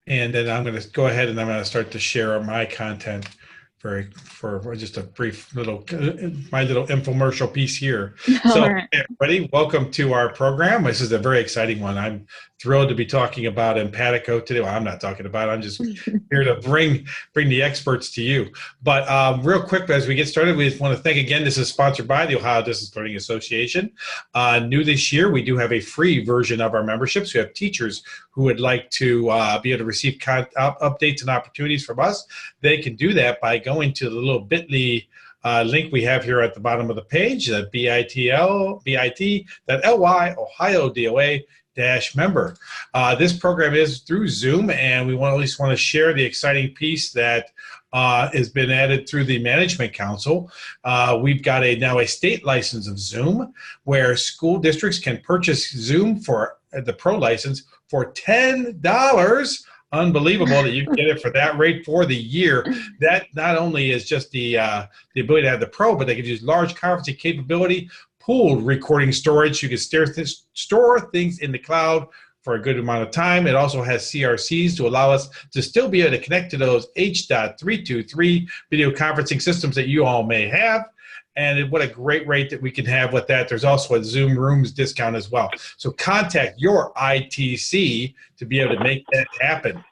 And then I'm going to go ahead and I'm going to start to share my content for just a brief little my little infomercial piece here. All So, right. hey, everybody, welcome to our program. This is a very exciting one. I'm thrilled to be talking about Empatico today. Well, I'm not talking about it. I'm just here to bring the experts to you. But real quick, as we get started, we just want to thank again. This is sponsored by the Ohio Distance Learning Association. New this year, we do have a free version of our memberships. We have teachers who would like to be able to receive updates and opportunities from us. They can do that by going to the little bit.ly link we have here at the bottom of the page, bit.ly OhioDLA member. This program is through Zoom, and we at least want to share the exciting piece that has been added through the Management Council. We've got now a state license of Zoom, where school districts can purchase Zoom for the pro license for $10. Unbelievable that you get it for that rate for the year. That not only is just the ability to have the pro, but they can use large conferencing capability, pooled recording storage. You can store things in the cloud for a good amount of time. It also has CRCs to allow us to still be able to connect to those H.323 video conferencing systems that you all may have. And what a great rate that we can have with that. There's also a Zoom Rooms discount as well. So contact your ITC to be able to make that happen.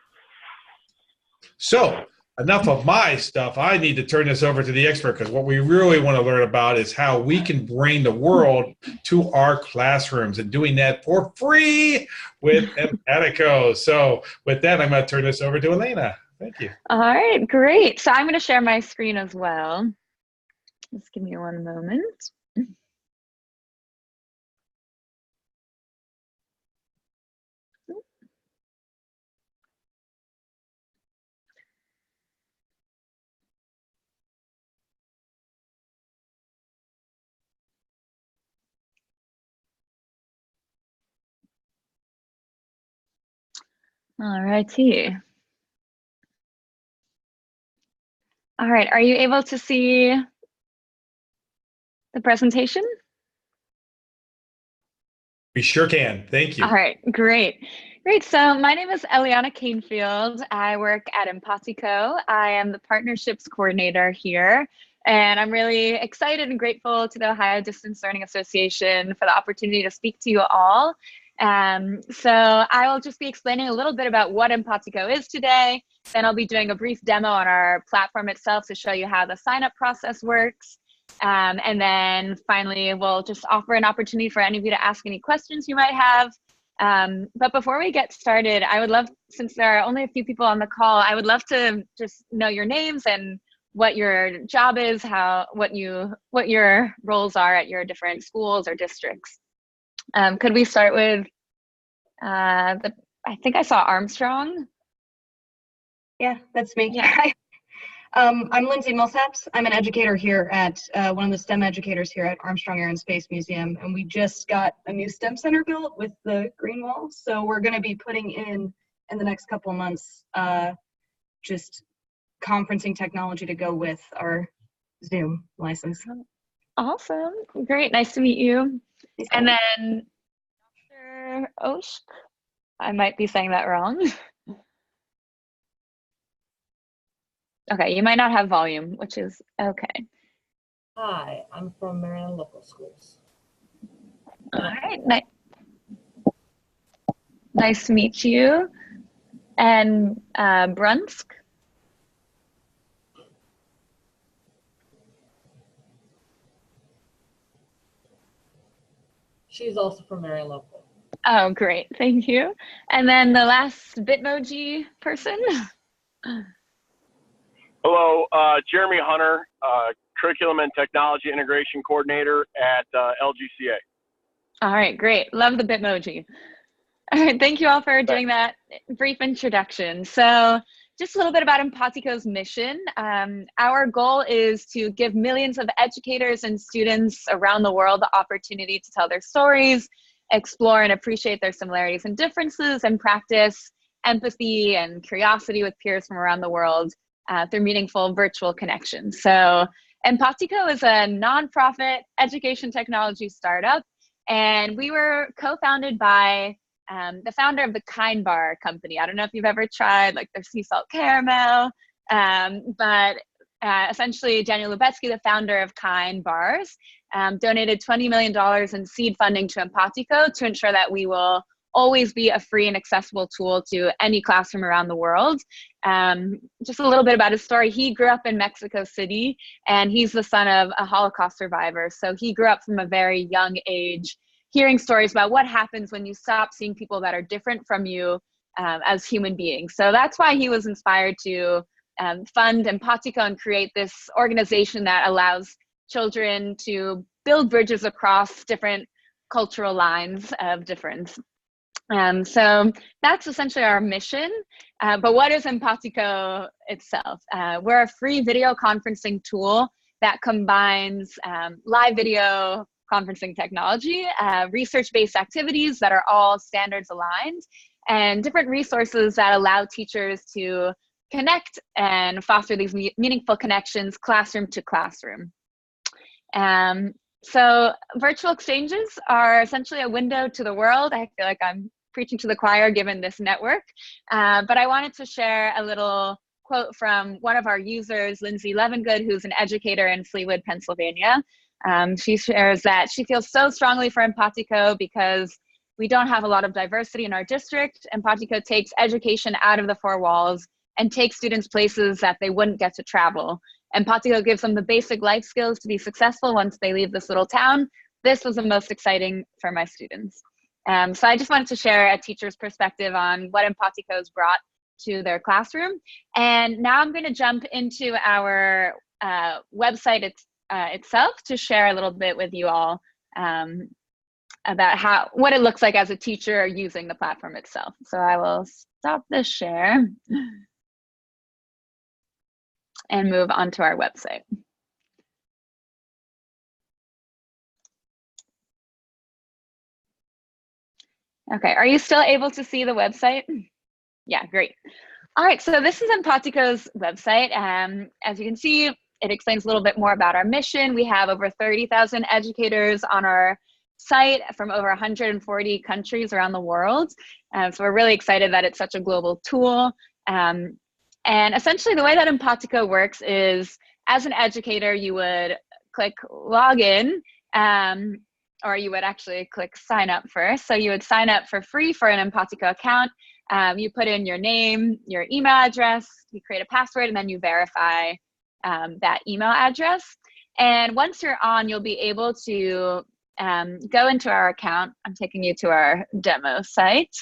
So enough of my stuff. I need to turn this over to the expert, because what we really want to learn about is how we can bring the world to our classrooms, and doing that for free with Empatico. So with that, I'm going to turn this over to Elena. Thank you. All right, great. So I'm going to share my screen as well. Just give me one moment. All righty. All right, are you able to see the presentation? We sure can. Thank you. All right, great. Great. So my name is Eliana Canefield. I work at Empatico. I am the partnerships coordinator here. And I'm really excited and grateful to the Ohio Distance Learning Association for the opportunity to speak to you all. So I will just be explaining a little bit about what Empatico is today. Then I'll be doing a brief demo on our platform itself to show you how the sign-up process works. And then finally, we'll just offer an opportunity for any of you to ask any questions you might have. But before we get started, I would love, since there are only a few people on the call, I would love to just know your names and what your job is, what your roles are at your different schools or districts. Could we start with I think I saw Armstrong. Yeah, that's me. Yeah. I'm Lindsay Millsaps. I'm an educator here at one of the STEM educators here at Armstrong Air and Space Museum, and we just got a new STEM center built with the green wall. So we're going to be putting in the next couple of months just conferencing technology to go with our Zoom license. Awesome, great, nice to meet you. And then Dr. Oshk, I might be saying that wrong. Okay, you might not have volume, which is okay. Hi, I'm from Maryland Local Schools. All right, nice to meet you. And Brunsk? She's also from Maryland Local. Oh, great, thank you. And then the last Bitmoji person? Hello, Jeremy Hunter, Curriculum and Technology Integration Coordinator at LGCA. All right, great. Love the Bitmoji. All right, thank you all for doing that brief introduction. So just a little bit about Empatico's mission. Our goal is to give millions of educators and students around the world the opportunity to tell their stories, explore and appreciate their similarities and differences, and practice empathy and curiosity with peers from around the world through meaningful virtual connections. So Empatico is a nonprofit education technology startup, and we were co-founded by the founder of the Kind Bar company. I don't know if you've ever tried like their sea salt caramel, but essentially Daniel Lubetsky, the founder of Kind Bars, donated $20 million in seed funding to Empatico to ensure that we will always be a free and accessible tool to any classroom around the world. Just a little bit about his story. He grew up in Mexico City, and he's the son of a Holocaust survivor. So he grew up from a very young age, hearing stories about what happens when you stop seeing people that are different from you as human beings. So that's why he was inspired to fund Empatico and create this organization that allows children to build bridges across different cultural lines of difference. So that's essentially our mission. But what is Empatico itself? We're a free video conferencing tool that combines live video conferencing technology, research-based activities that are all standards aligned, and different resources that allow teachers to connect and foster these meaningful connections classroom to classroom. So virtual exchanges are essentially a window to the world. I feel like I'm preaching to the choir given this network, but I wanted to share a little quote from one of our users, Lindsay Levengood, who's an educator in Fleetwood, Pennsylvania. She shares that she feels so strongly for Empatico because we don't have a lot of diversity in our district. Empatico takes education out of the four walls and takes students places that they wouldn't get to travel. Empatico gives them the basic life skills to be successful once they leave this little town. This was the most exciting for my students. So I just wanted to share a teacher's perspective on what Empatico has brought to their classroom. And now I'm going to jump into our website itself to share a little bit with you all about what it looks like as a teacher using the platform itself. So I will stop this share and move on to our website. Okay, are you still able to see the website? Yeah, great. All right, so this is Empatico's website. As you can see, it explains a little bit more about our mission. We have over 30,000 educators on our site from over 140 countries around the world. So we're really excited that it's such a global tool. And essentially the way that Empatico works is, as an educator, you would click login, or you would actually click sign up first. So you would sign up for free for an Empatico account. You put in your name, your email address, you create a password, and then you verify that email address. And once you're on, you'll be able to go into our account. I'm taking you to our demo site.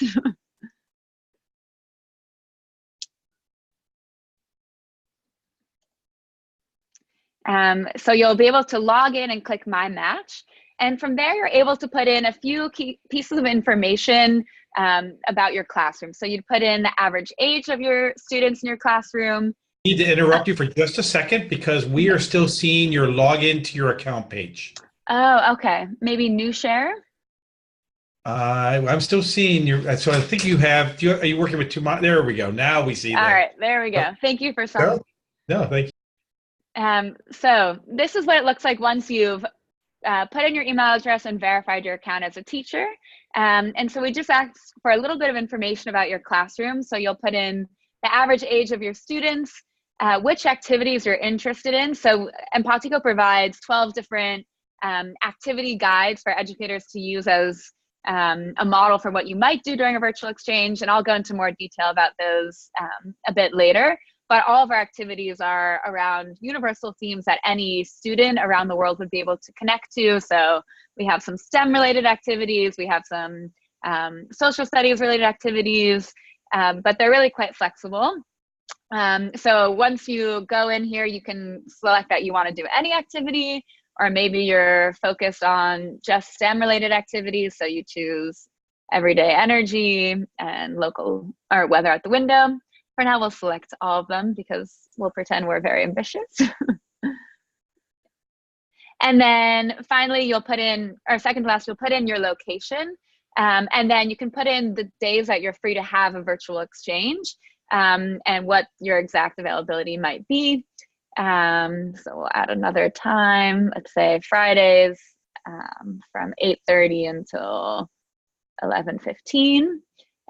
So you'll be able to log in and click My Match. And from there, you're able to put in a few key pieces of information about your classroom. So you'd put in the average age of your students in your classroom. I need to interrupt you for just a second because we are still seeing your login to your account page. Oh, okay. Maybe new share? I'm still seeing your, so I think you have, are you working with two, there we go. Now we see that. All right, there we go. Thank you for some. No, thank you. So this is what it looks like once you've put in your email address and verified your account as a teacher. And so we just asked for a little bit of information about your classroom. So you'll put in the average age of your students, which activities you're interested in. So Empatico provides 12 different activity guides for educators to use as a model for what you might do during a virtual exchange. And I'll go into more detail about those a bit later. But all of our activities are around universal themes that any student around the world would be able to connect to. So we have some STEM related activities, we have some social studies related activities, but they're really quite flexible. So once you go in here, you can select that you want to do any activity, or maybe you're focused on just STEM related activities. So you choose everyday energy and local or weather at the window. For now, we'll select all of them because we'll pretend we're very ambitious. And then finally, you'll put in, or second to last, you'll put in your location. And then you can put in the days that you're free to have a virtual exchange and what your exact availability might be. So we'll add another time, let's say Fridays from 8:30 until 11:15,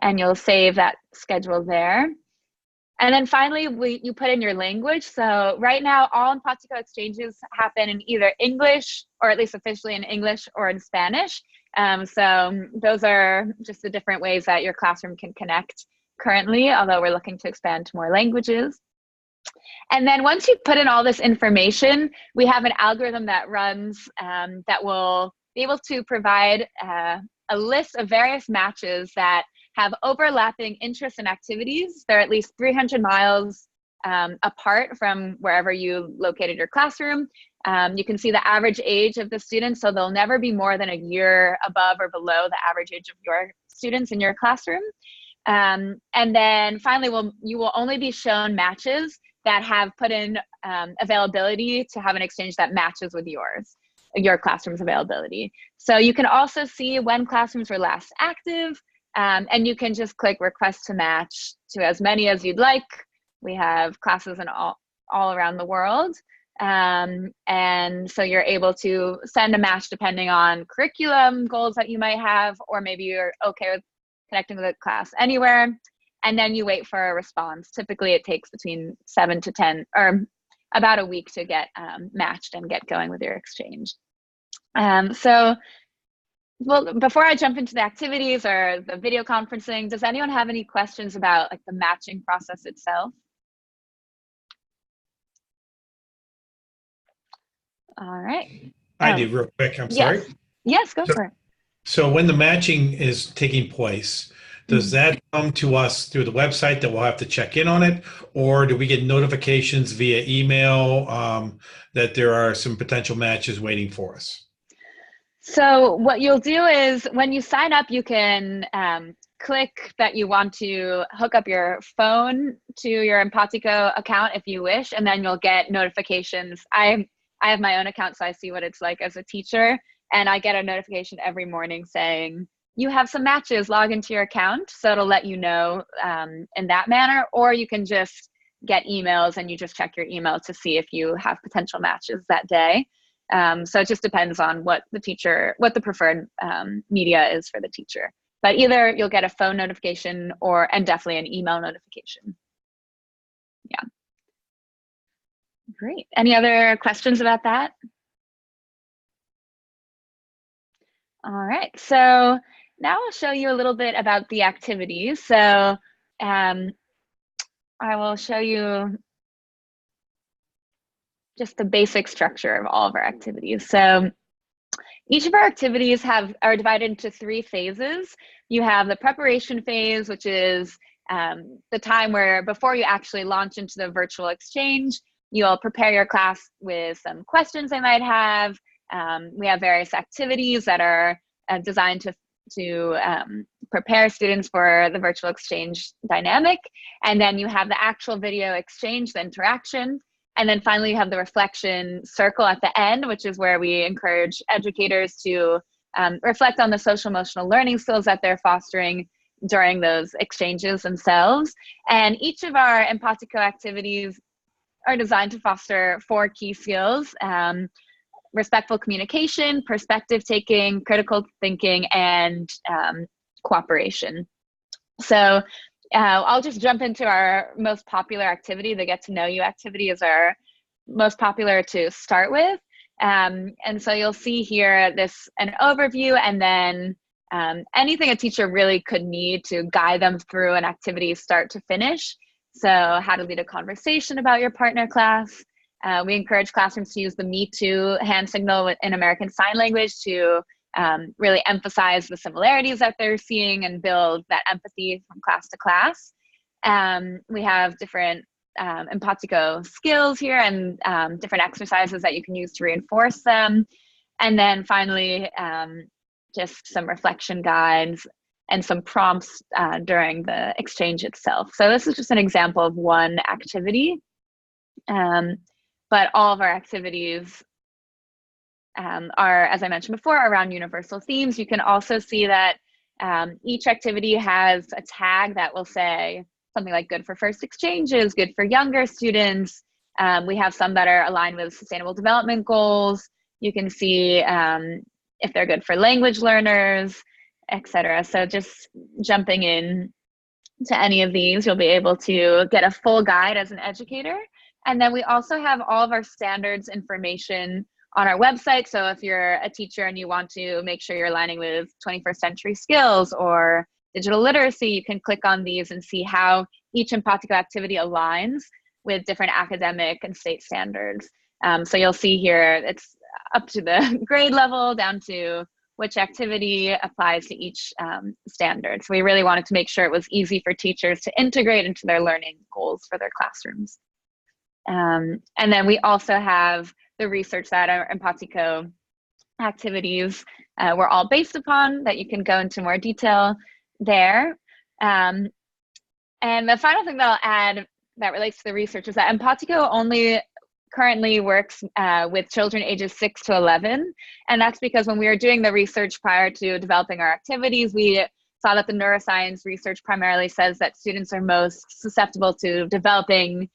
and you'll save that schedule there. And then finally, you put in your language. So right now, all Empatico exchanges happen in either English, or at least officially in English, or in Spanish. So those are just the different ways that your classroom can connect currently, although we're looking to expand to more languages. And then once you put in all this information, we have an algorithm that runs that will be able to provide a list of various matches that have overlapping interests and activities. They're at least 300 miles apart from wherever you located your classroom. You can see the average age of the students, so they'll never be more than a year above or below the average age of your students in your classroom. And then finally, you will only be shown matches that have put in availability to have an exchange that matches with your classroom's availability. So you can also see when classrooms were last active, and you can just click request to match to as many as you'd like. We have classes in all around the world. And so you're able to send a match depending on curriculum goals that you might have, or maybe you're okay with connecting with a class anywhere. And then you wait for a response. Typically it takes between 7 to 10, or about a week to get matched and get going with your exchange. Well, before I jump into the activities or the video conferencing, does anyone have any questions about like the matching process itself? All right. I do real quick. I'm sorry. Yes, go for it. So when the matching is taking place, does that come to us through the website that we'll have to check in on it? Or do we get notifications via email that there are some potential matches waiting for us? So what you'll do is when you sign up, you can click that you want to hook up your phone to your Empatico account if you wish, and then you'll get notifications. I have my own account, so I see what it's like as a teacher, and I get a notification every morning saying, you have some matches, log into your account. So it'll let you know in that manner, or you can just get emails and you just check your email to see if you have potential matches that day. So it just depends on what the preferred media is for the teacher. But either you'll get a phone notification and definitely an email notification. Yeah. Great. Any other questions about that? All right. So now I'll show you a little bit about the activities. So I will show you just the basic structure of all of our activities. So each of our activities are divided into 3 phases. You have the preparation phase, which is the time where before you actually launch into the virtual exchange, you'll prepare your class with some questions they might have. We have various activities that are designed to prepare students for the virtual exchange dynamic. And then you have the actual video exchange, the interaction. And then finally, you have the reflection circle at the end, which is where we encourage educators to reflect on the social emotional learning skills that they're fostering during those exchanges themselves. And each of our Empatico activities are designed to foster 4 key skills: respectful communication, perspective taking, critical thinking, and cooperation. So I'll just jump into our most popular activity. The Get to Know You activity is our most popular to start with. And so you'll see here an overview, and then anything a teacher really could need to guide them through an activity start to finish. So how to lead a conversation about your partner class. We encourage classrooms to use the Me Too hand signal in American Sign Language to really emphasize the similarities that they're seeing and build that empathy from class to class. We have different Empatico skills here and different exercises that you can use to reinforce them. And then finally, just some reflection guides and some prompts during the exchange itself. So this is just an example of one activity. But all of our activities are, as I mentioned before, around universal themes. You can also see that each activity has a tag that will say something like good for first exchanges, good for younger students. We have some that are aligned with sustainable development goals. You can see if they're good for language learners. etc. So just jumping in to any of these, you'll be able to get a full guide as an educator. And then we also have all of our standards information on our website. So if you're a teacher and you want to make sure you're aligning with 21st century skills or digital literacy, you can click on these and see how each Empatico activity aligns with different academic and state standards. So you'll see here, it's up to the grade level down to which activity applies to each standard. So we really wanted to make sure it was easy for teachers to integrate into their learning goals for their classrooms. And then we also have the research that our Empatico activities were all based upon, that you can go into more detail there. And the final thing that I'll add that relates to the research is that Empatico only currently works with children ages 6 to 11. And that's because when we were doing the research prior to developing our activities, we saw that the neuroscience research primarily says that students are most susceptible to developing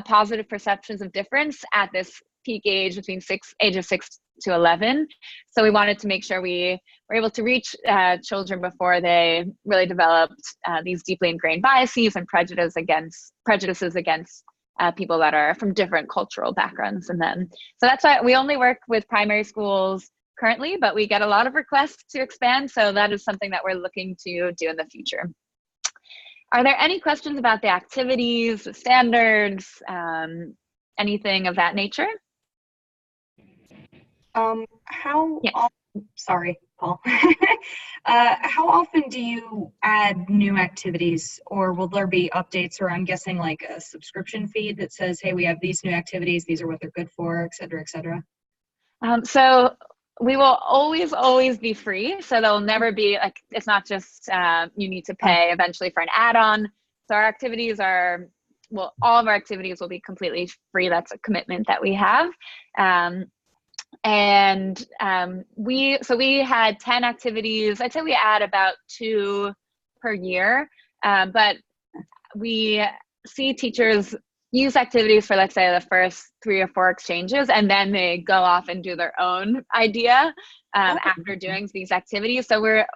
positive perceptions of difference at this peak age between ages 6 to 11. So we wanted to make sure we were able to reach children before they really developed these deeply ingrained biases and prejudices against people that are from different cultural backgrounds than them. So that's why we only work with primary schools currently, but we get a lot of requests to expand. So that is something that we're looking to do in the future. Are there any questions about the activities, the standards, anything of that nature? Yes. Sorry, Paul. How often do you add new activities, or will there be updates, or I'm guessing like a subscription feed that says, hey, we have these new activities, these are what they're good for, et cetera, et cetera? So we will always be free. So there'll never be like, it's not just you need to pay eventually for an add-on. So our activities are, well, all of our activities will be completely free. That's a commitment that we have. We had 10 activities. I'd say we add about 2 per year, but we see teachers use activities for, let's say, the first 3 or 4 exchanges, and then they go off and do their own idea after doing these activities. So we're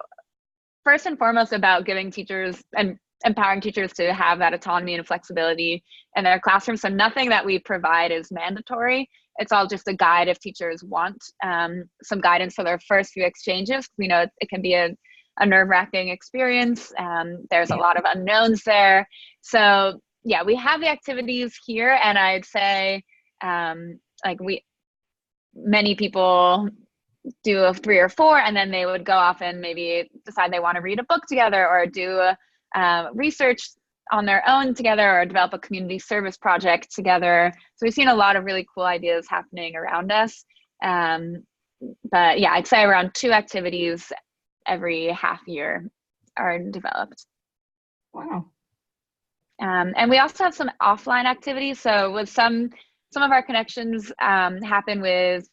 first and foremost about giving teachers and empowering teachers to have that autonomy and flexibility in their classroom. So nothing that we provide is mandatory. It's all just a guide if teachers want some guidance for their first few exchanges. We know it can be a nerve-wracking experience. There's a lot of unknowns there. So yeah, we have the activities here, and I'd say many people do 3 or 4, and then they would go off and maybe decide they want to read a book together, or do research on their own together, or develop a community service project together. So we've seen a lot of really cool ideas happening around us. But yeah, I'd say around 2 activities every half year are developed. Wow. And we also have some offline activities. So with some of our connections happen with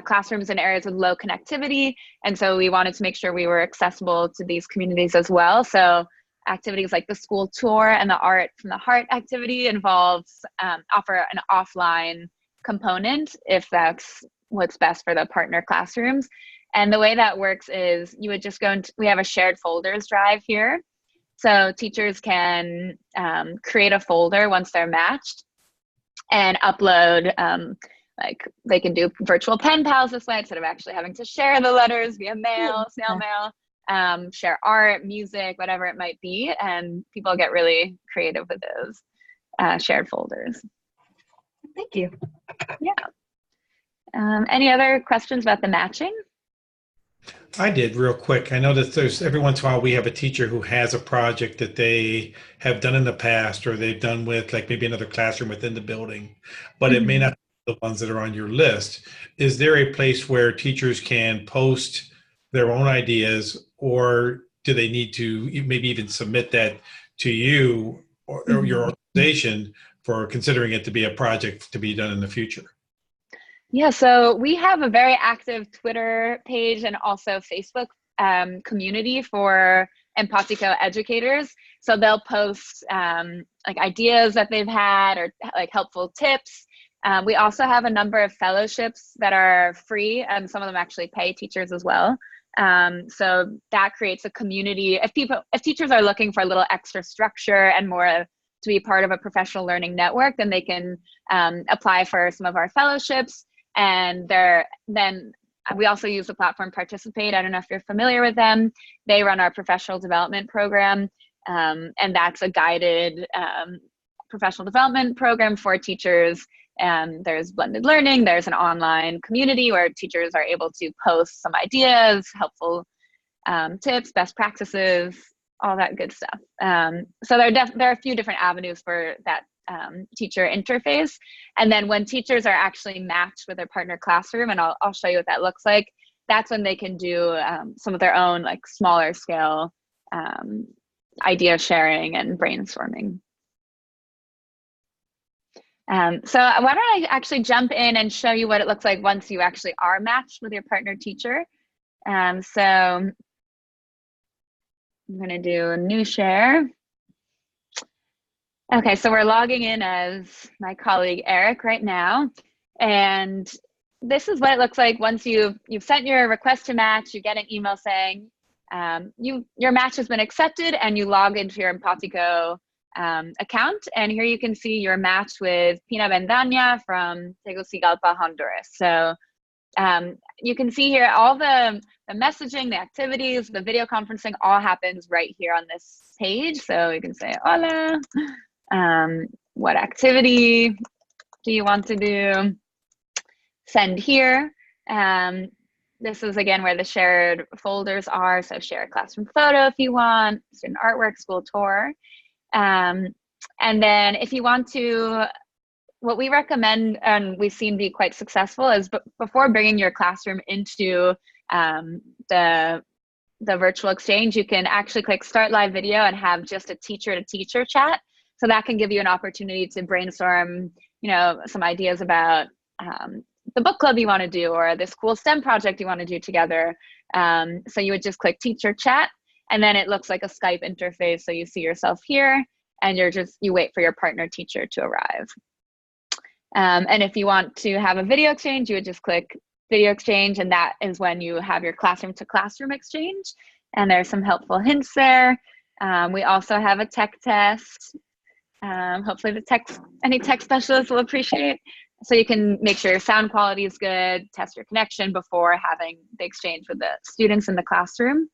classrooms in areas with low connectivity. And so we wanted to make sure we were accessible to these communities as well. So activities like the school tour and the Art from the Heart activity offer an offline component if that's what's best for the partner classrooms. And the way that works is you would just we have a shared folders drive here. So teachers can create a folder once they're matched and upload, they can do virtual pen pals this way instead of actually having to share the letters via mail, snail mail, share art, music, whatever it might be. And people get really creative with those shared folders. Thank you. Yeah. Any other questions about the matching? I did real quick. I know that there's every once in a while we have a teacher who has a project that they have done in the past, or they've done with like maybe another classroom within the building, but it may not be the ones that are on your list. Is there a place where teachers can post their own ideas, or do they need to maybe even submit that to you or your organization for considering it to be a project to be done in the future? Yeah, so we have a very active Twitter page and also Facebook community for Empatico educators. So they'll post like ideas that they've had, or like helpful tips. We also have a number of fellowships that are free, and some of them actually pay teachers as well. So that creates a community. If teachers are looking for a little extra structure and more to be part of a professional learning network, then they can apply for some of our fellowships. And then we also use the platform Participate. I don't know if you're familiar with them. They run our professional development program, and that's a guided professional development program for teachers. There's blended learning. There's an online community where teachers are able to post some ideas, helpful tips, best practices, all that good stuff. So there are a few different avenues for that teacher interface. And then when teachers are actually matched with their partner classroom, and I'll show you what that looks like, that's when they can do some of their own like smaller scale idea sharing and brainstorming. So why don't I actually jump in and show you what it looks like once you actually are matched with your partner teacher. So I'm going to do a new share. Okay, so we're logging in as my colleague Eric right now. And this is what it looks like once you've sent your request to match. You get an email saying your match has been accepted, and you log into your Empatico account. And here you can see your match with Pina Bendaña from Tegucigalpa, Honduras. So you can see here all the messaging, the activities, the video conferencing all happens right here on this page. So you can say, hola, what activity do you want to do? Send here. This is again where the shared folders are. So share a classroom photo if you want, student artwork, school tour. And then if you want to, what we recommend, and we've seen be quite successful, is before bringing your classroom into the virtual exchange, you can actually click start live video and have just a teacher to teacher chat. So that can give you an opportunity to brainstorm, some ideas about the book club you want to do, or this cool STEM project you want to do together. So you would just click teacher chat, and then it looks like a Skype interface. So you see yourself here, and you wait for your partner teacher to arrive. And if you want to have a video exchange, you would just click video exchange, and that is when you have your classroom to classroom exchange. And there's some helpful hints there. We also have a tech test. Hopefully any tech specialists will appreciate. So you can make sure your sound quality is good, test your connection before having the exchange with the students in the classroom.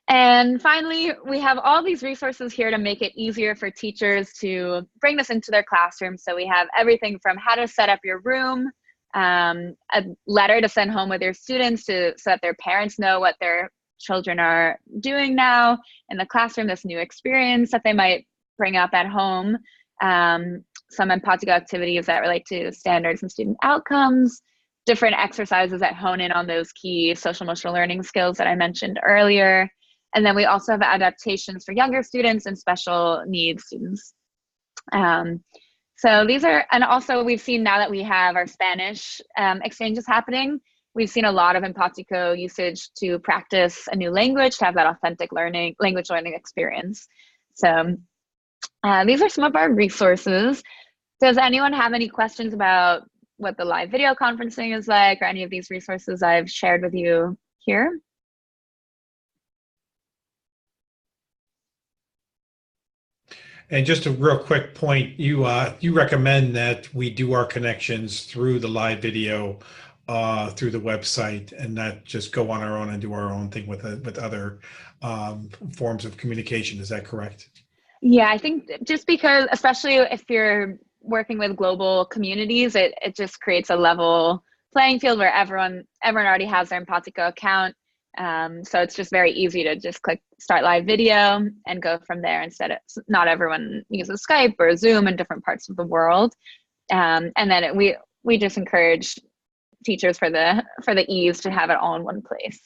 And finally, we have all these resources here to make it easier for teachers to bring this into their classroom. So we have everything from how to set up your room, a letter to send home with your students so that their parents know what their children are doing now in the classroom, this new experience that they might bring up at home, some Empatico activities that relate to standards and student outcomes, different exercises that hone in on those key social emotional learning skills that I mentioned earlier. And then we also have adaptations for younger students and special needs students. So these are, and also we've seen now that we have our Spanish exchanges happening, we've seen a lot of Empatico usage to practice a new language, to have that authentic language learning experience. So these are some of our resources. Does anyone have any questions about what the live video conferencing is like, or any of these resources I've shared with you here? And just a real quick point, you recommend that we do our connections through the live video through the website, and not just go on our own and do our own thing with other forms of communication. Is that correct? Yeah, I think just because, especially if you're working with global communities, it just creates a level playing field where everyone already has their Empatico account. So it's just very easy to just click start live video and go from there. Instead of, not everyone uses Skype or Zoom in different parts of the world. And then we just encourage teachers for the ease to have it all in one place.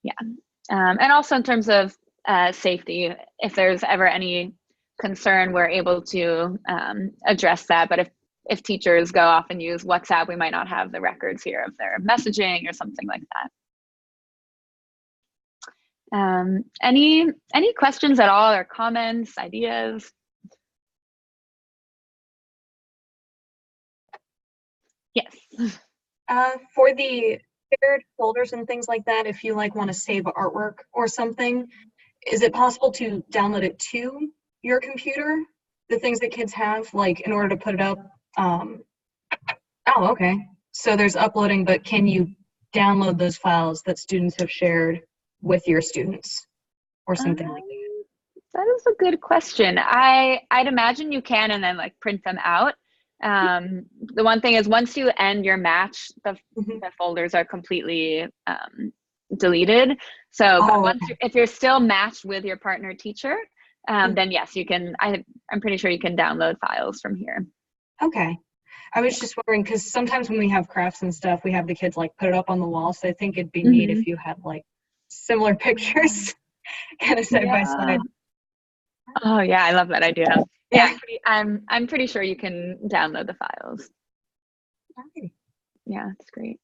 Yeah. And also in terms of safety, if there's ever any concern, we're able to address that. But if teachers go off and use WhatsApp, we might not have the records here of their messaging or something like that. Any questions at all, or comments, ideas? Yes. For the shared folders and things like that, if you like want to save artwork or something, is it possible to download it to your computer? The things that kids have, like in order to put it up. Oh, okay. So there's uploading, but can you download those files that students have shared with your students or something like that? That is a good question. I'd imagine you can, and then like print them out. The one thing is once you end your match, the folders are completely deleted. So but once if you're still matched with your partner teacher, then yes, you can. I'm pretty sure you can download files from here. Okay. I was just wondering because sometimes when we have crafts and stuff, we have the kids like put it up on the wall. So I think it'd be neat if you had like similar pictures kind of side by side. Oh yeah, I love that idea. Yeah, I'm pretty sure you can download the files. Okay. Yeah, it's great.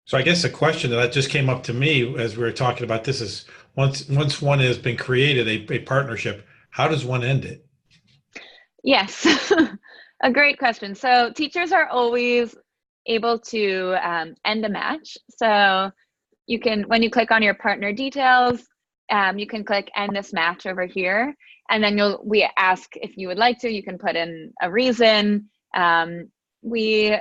So I guess a question that just came up to me as we were talking about this is once one has been created, a partnership, how does one end it? Yes, a great question. So teachers are always able to end a match. So you can, when you click on your partner details, you can click end this match over here. And then we ask if you would like to, you can put in a reason. We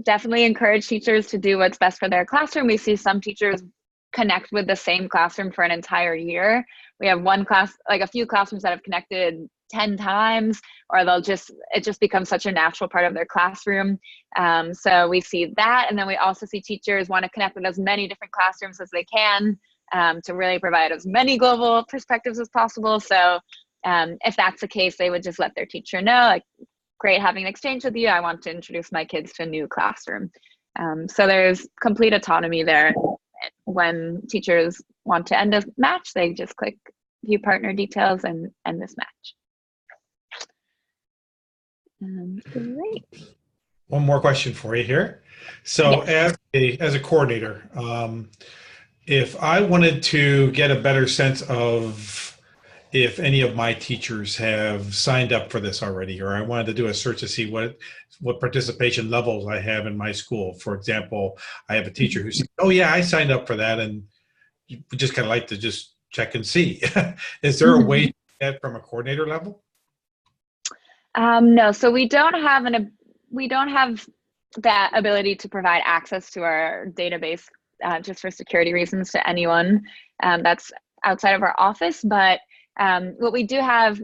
definitely encourage teachers to do what's best for their classroom. We see some teachers connect with the same classroom for an entire year. We have one class, like a few classrooms that have connected 10 times, or it just becomes such a natural part of their classroom. So we see that. And then we also see teachers want to connect with as many different classrooms as they can to really provide as many global perspectives as possible. So if that's the case, they would just let their teacher know, like, great having an exchange with you. I want to introduce my kids to a new classroom. So there's complete autonomy there. When teachers want to end a match, they just click view partner details and end this match. Great. One more question for you here. So yes. as a coordinator, if I wanted to get a better sense of if any of my teachers have signed up for this already, or I wanted to do a search to see what participation levels I have in my school. For example, I have a teacher who said, oh yeah, I signed up for that, and we just kind of like to just check and see. Is there a way to get from a coordinator level? No, so we don't have that ability to provide access to our database just for security reasons to anyone that's outside of our office. But what we do have,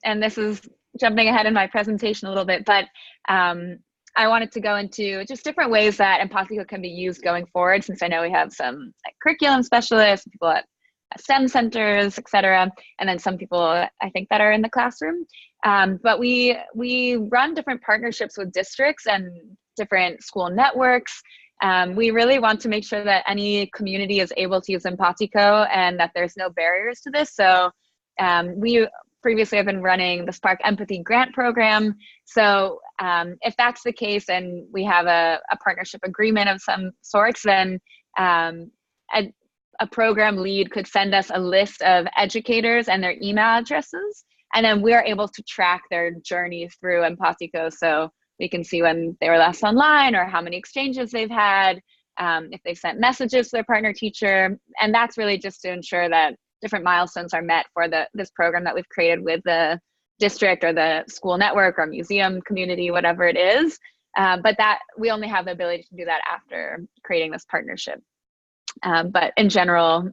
and this is jumping ahead in my presentation a little bit, but I wanted to go into just different ways that Empatico can be used going forward, since I know we have some like curriculum specialists, people at STEM centers, et cetera, and then some people I think that are in the classroom. But we run different partnerships with districts and different school networks. We really want to make sure that any community is able to use Empatico and that there's no barriers to this. So we previously have been running the Spark Empathy Grant Program. So if that's the case and we have a partnership agreement of some sorts, then a program lead could send us a list of educators and their email addresses, and then we're able to track their journey through Empatico. So we can see when they were last online or how many exchanges they've had, if they've sent messages to their partner teacher. And that's really just to ensure that different milestones are met for this program that we've created with the district or the school network or museum community, whatever it is. But that we only have the ability to do that after creating this partnership. But in general,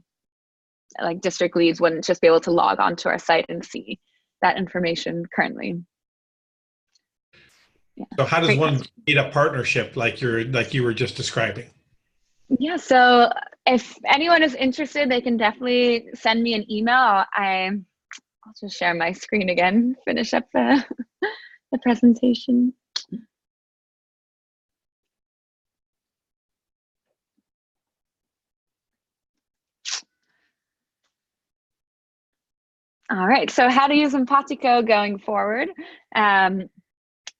like district leads wouldn't just be able to log onto our site and see that information currently. Yeah. So how does one meet a partnership like you were just describing? Yeah, so if anyone is interested, they can definitely send me an email. I'll just share my screen again, finish up the presentation. All right, so how to use Empatico going forward.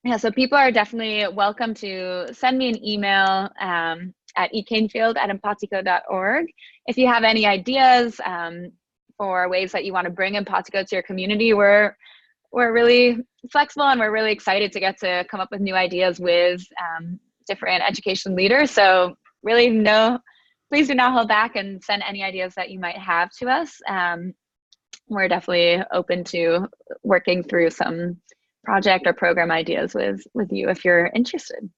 Yeah, so people are definitely welcome to send me an email at ecanefield@empatico.org. If you have any ideas for ways that you want to bring Empatico to your community, we're really flexible and we're really excited to get to come up with new ideas with different education leaders. So really please do not hold back and send any ideas that you might have to us. We're definitely open to working through some project or program ideas with you if you're interested.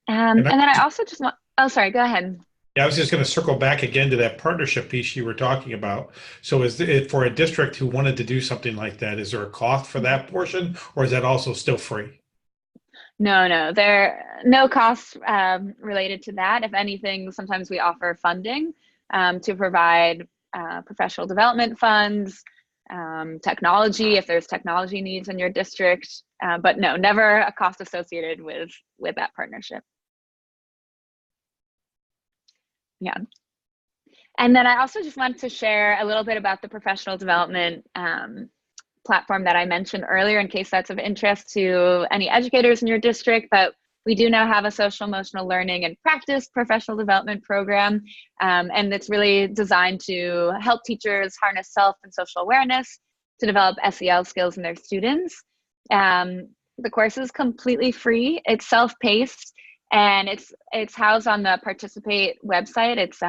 And then I also just want, oh, sorry, go ahead. Yeah, I was just going to circle back again to that partnership piece you were talking about. So is it for a district who wanted to do something like that, is there a cost for that portion, or is that also still free? No, there are no costs related to that. If anything, sometimes we offer funding to provide professional development funds, technology, if there's technology needs in your district, but no, never a cost associated with that partnership. Yeah. And then I also just wanted to share a little bit about the professional development platform that I mentioned earlier, in case that's of interest to any educators in your district. But we do now have a social emotional learning and practice professional development program. And it's really designed to help teachers harness self and social awareness to develop SEL skills in their students. The course is completely free. It's self-paced, and it's housed on the Participate website. It's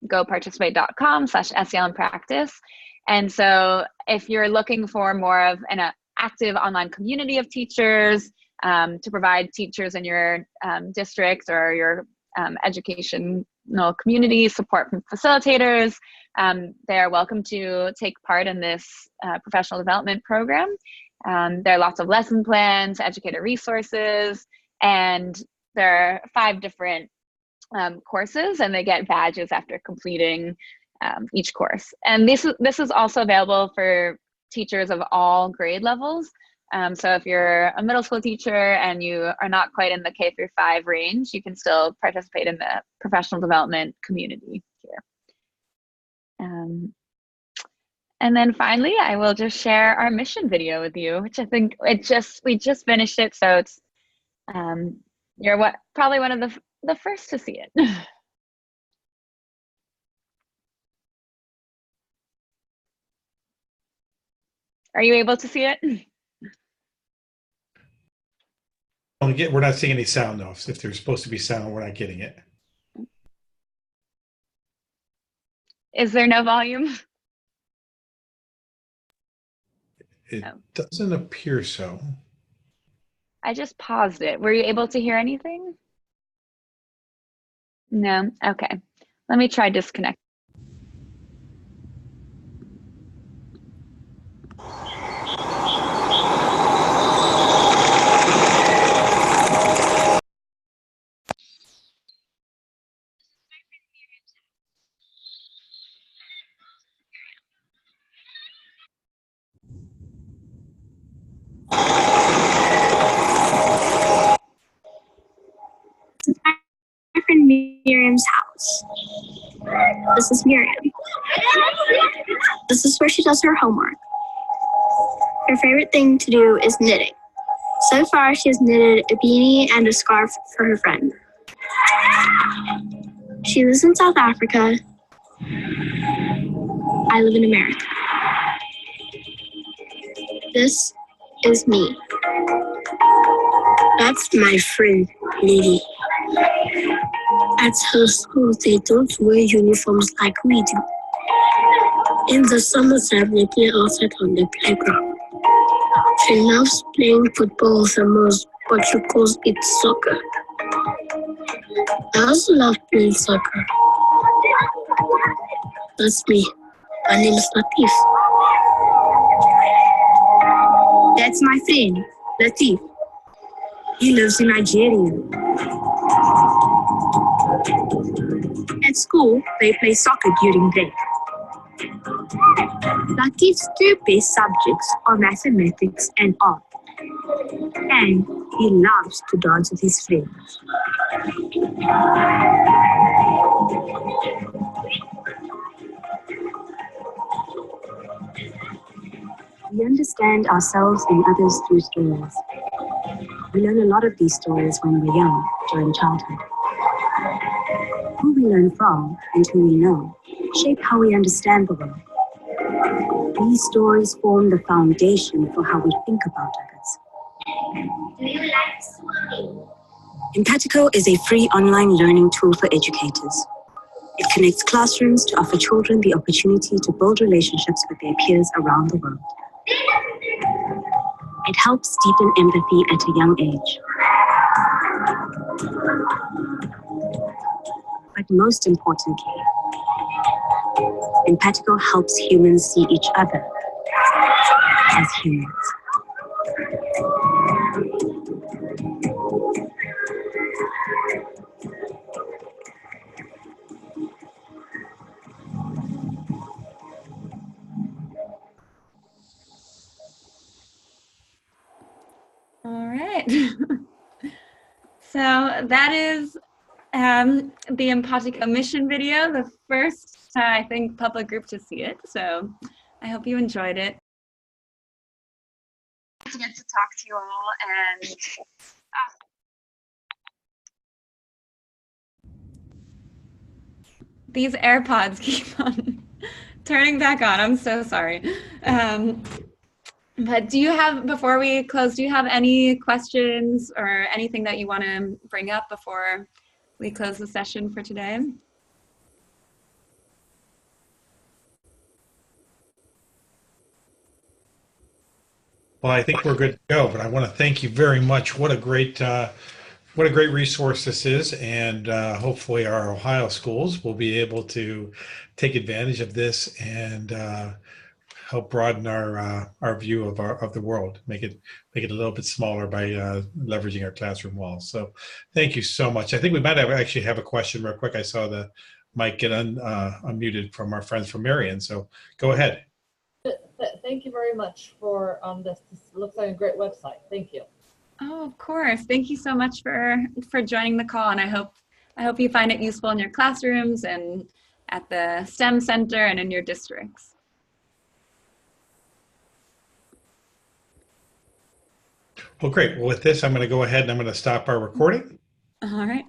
goparticipate.com/SEL in practice. And so if you're looking for more of an active online community of teachers to provide teachers in your district or your educational community support from facilitators, they're welcome to take part in this professional development program. There are lots of lesson plans, educator resources, and there are 5 different courses, and they get badges after completing each course. And this is also available for teachers of all grade levels. So if you're a middle school teacher and you are not quite in the K through 5 range, you can still participate in the professional development community here. And then finally, I will just share our mission video with you, which I think we just finished it, so it's you're probably one of the first to see it. Are you able to see it? We're not seeing any sound though. If there's supposed to be sound, we're not getting it. Is there no volume? It doesn't appear so. I just paused it. Were you able to hear anything? No? Okay. Let me try disconnect. Friend Miriam's house. This is Miriam. This is where she does her homework. Her favorite thing to do is knitting. So far, she has knitted a beanie and a scarf for her friend. She lives in South Africa. I live in America. This is me. That's my friend, Lily. At her school, they don't wear uniforms like we do. In the summertime, they play outside on the playground. She loves playing football the most, but she calls it soccer. I also love playing soccer. That's me. My name is Latif. That's my friend, Latif. He lives in Nigeria. At school, they play soccer during break. Latif's 2 best subjects are mathematics and art. And he loves to dance with his friends. We understand ourselves and others through stories. We learn a lot of these stories when we're young, during childhood. Who we learn from and who we know shape how we understand the world. These stories form the foundation for how we think about others. Do you like swimming? Empatico is a free online learning tool for educators. It connects classrooms to offer children the opportunity to build relationships with their peers around the world. It helps deepen empathy at a young age. But most importantly, Empatico helps humans see each other as humans. All right. So that is the Empatico mission video, the first, I think, public group to see it. So I hope you enjoyed it. To get to talk to you all and these AirPods keep on turning back on. I'm so sorry. But do you have, before we close, do you have any questions or anything that you want to bring up before we close the session for today? Well, I think we're good to go, but I want to thank you very much. What a great resource this is, and hopefully our Ohio schools will be able to take advantage of this and help broaden our view of the world, make it a little bit smaller by leveraging our classroom walls. So, thank you so much. I think we might actually have a question real quick. I saw the mic get unmuted from our friends from Marion. So, go ahead. Thank you very much for this. This looks like a great website. Thank you. Oh, of course. Thank you so much for joining the call, and I hope you find it useful in your classrooms and at the STEM center and in your districts. Well, great. Well, with this, I'm going to go ahead and I'm going to stop our recording. All right.